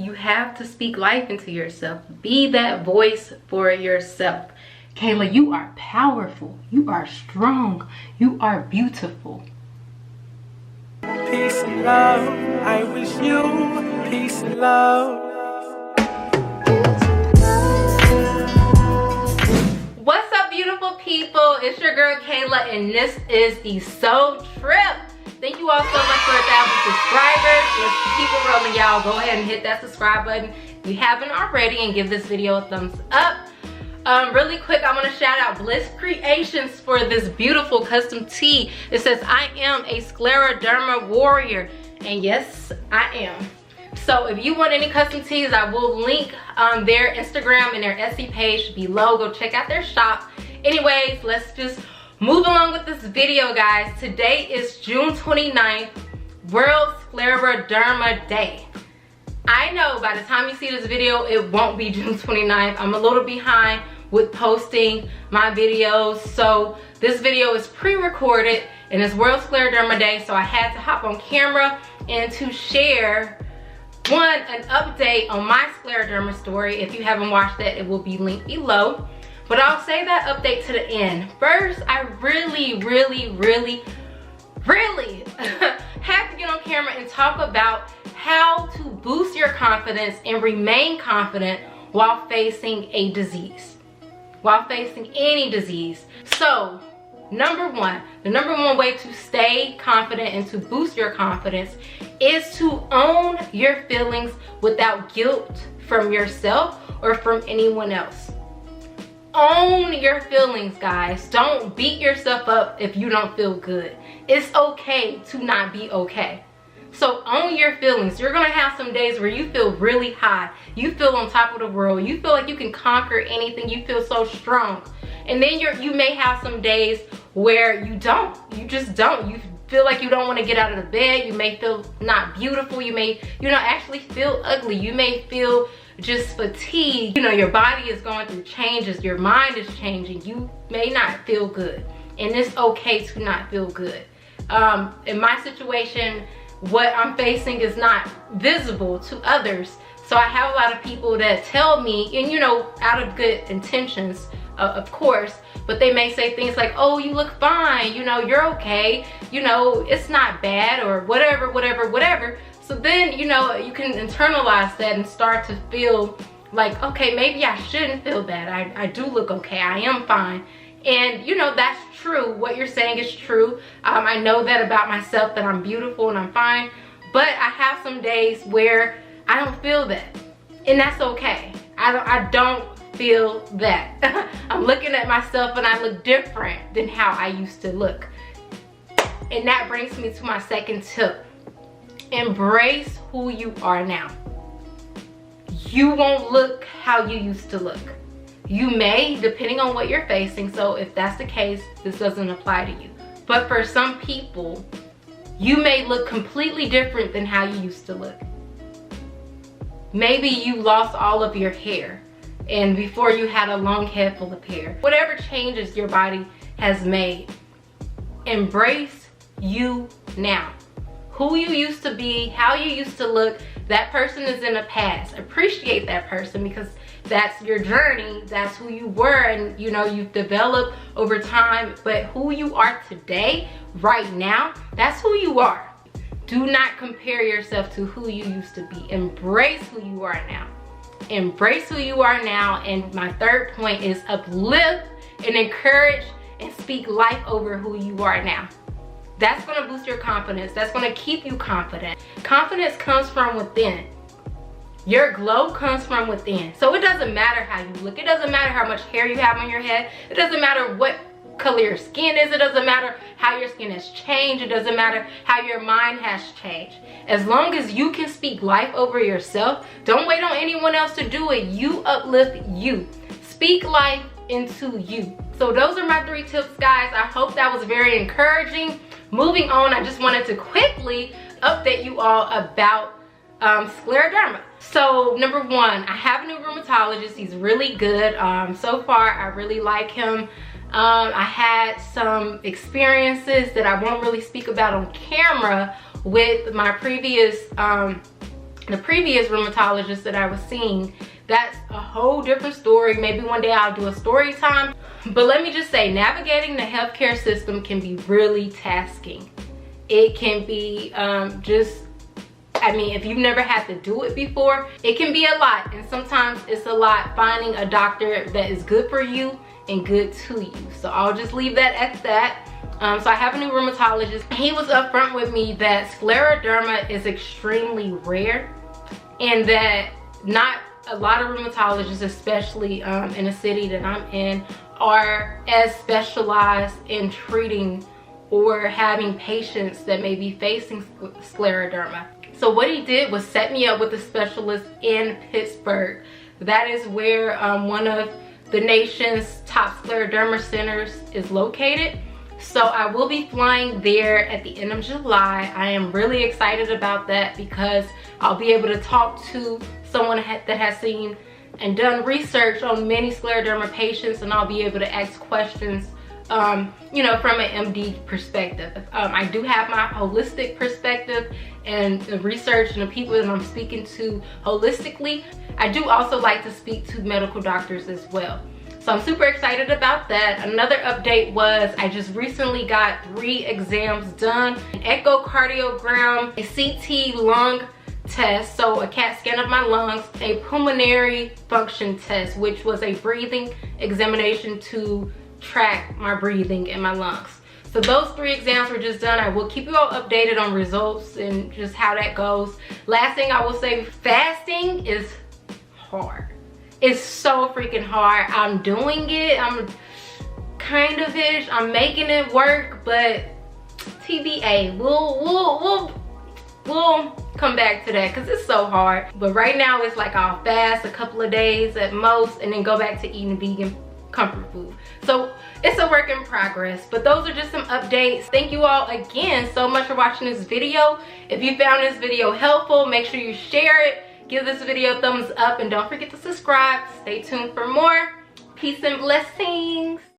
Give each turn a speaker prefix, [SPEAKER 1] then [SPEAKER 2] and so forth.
[SPEAKER 1] You have to speak life into yourself. Be that voice for yourself. Kayla, you are powerful. You are strong. You are beautiful.
[SPEAKER 2] Peace and love. I wish you peace and love.
[SPEAKER 1] What's up, beautiful people? It's your girl Kayla, and this is the Soul Trip. Thank you all so much for 1,000 subscribers. Let's keep it rolling, y'all. Go ahead and hit that subscribe button if you haven't already, and give this video a thumbs up. Really quick, I want to shout out Bliss Creations for this beautiful custom tee. It says, I am a Scleroderma warrior. And yes, I am. So if you want any custom tees, I will link their Instagram and their Etsy page below. Go check out their shop. Anyways, let's just move along with this video, guys. Today is June 29th, World Scleroderma Day. I know by the time you see this video, it won't be June 29th. I'm a little behind with posting my videos. So this video is pre-recorded and it's World Scleroderma Day. So I had to hop on camera and to share an update on my Scleroderma story. If you haven't watched that, it will be linked below. But I'll save that update to the end. First, I really have to get on camera and talk about how to boost your confidence and remain confident while facing a disease, while facing any disease. So the number one way to stay confident and to boost your confidence is to own your feelings without guilt from yourself or from anyone else. Own your feelings, guys. Don't beat yourself up if you don't feel good. It's okay to not be okay. So own your feelings. You're gonna have some days where you feel really high. You feel on top of the world. You feel like you can conquer anything. You feel so strong. And then you may have some days where you don't. You just don't. You feel like you don't want to get out of the bed. You may feel not beautiful. You may, actually feel ugly. You may feel just fatigued. Your body is going through changes. Your mind is changing. You may not feel good. And it's okay to not feel good. In my situation, what I'm facing is not visible to others. So I have a lot of people that tell me, and out of good intentions, of course, but they may say things like, oh, you look fine, you're okay, it's not bad, or whatever. So then, you can internalize that and start to feel like, okay, maybe I shouldn't feel bad. I do look okay. I am fine. And, that's true. What you're saying is true. I know that about myself, that I'm beautiful and I'm fine. But I have some days where I don't feel that. And that's okay. I don't feel that. I'm looking at myself and I look different than how I used to look. And that brings me to my second tip. Embrace who you are now. You won't look how you used to look. You may, depending on what you're facing. So if that's the case, this doesn't apply to you. But for some people, you may look completely different than how you used to look. Maybe you lost all of your hair, and before you had a long head full of hair. Whatever changes your body has made, embrace you now. Who you used to be, how you used to look, that person is in the past. Appreciate that person, because that's your journey. That's who you were, and you've developed over time. But who you are today, right now, that's who you are. Do not compare yourself to who you used to be. Embrace who you are now. Embrace who you are now. And my third point is uplift and encourage and speak life over who you are now. That's going to boost your confidence. That's going to keep you confident. Confidence comes from within. Your glow comes from within. So it doesn't matter how you look. It doesn't matter how much hair you have on your head. It doesn't matter what color your skin is. It doesn't matter how your skin has changed. It doesn't matter how your mind has changed. As long as you can speak life over yourself, don't wait on anyone else to do it. You uplift you. Speak life into you. So those are my 3 tips, guys. I hope that was very encouraging. Moving on, I just wanted to quickly update you all about Scleroderma. So number 1, I have a new rheumatologist. He's really good. So far, I really like him. I had some experiences that I won't really speak about on camera with my previous the previous rheumatologist that I was seeing, that's a whole different story. Maybe one day I'll do a story time. But let me just say, navigating the healthcare system can be really tasking. It can be if you've never had to do it before, it can be a lot. And sometimes it's a lot finding a doctor that is good for you and good to you. So I'll just leave that at that. So I have a new rheumatologist. He was upfront with me that scleroderma is extremely rare, and that not a lot of rheumatologists, especially in the city that I'm in, are as specialized in treating or having patients that may be facing scleroderma. So what he did was set me up with a specialist in Pittsburgh. That is where one of the nation's top scleroderma centers is located. So I will be flying there at the end of July. I am really excited about that because I'll be able to talk to someone that has seen and done research on many scleroderma patients, and I'll be able to ask questions you know, from an MD perspective. I do have my holistic perspective and the research and the people that I'm speaking to holistically. I do also like to speak to medical doctors as well. So I'm super excited about that. Another update was I just recently got 3 exams done: an echocardiogram, a CT lung test, so a CAT scan of my lungs, a pulmonary function test, which was a breathing examination to track my breathing in my lungs. So those 3 exams were just done. I will keep you all updated on results and just how that goes. Last thing I will say, fasting is hard. It's so freaking hard. I'm doing it. I'm kind of ish. I'm making it work, but TBA. We'll come back to that because it's so hard. But right now it's like I'll fast a couple of days at most and then go back to eating vegan comfort food. So it's a work in progress, but those are just some updates. Thank you all again so much for watching this video. If you found this video helpful, make sure you share it, give this video a thumbs up, and don't forget to subscribe. Stay tuned for more. Peace and blessings.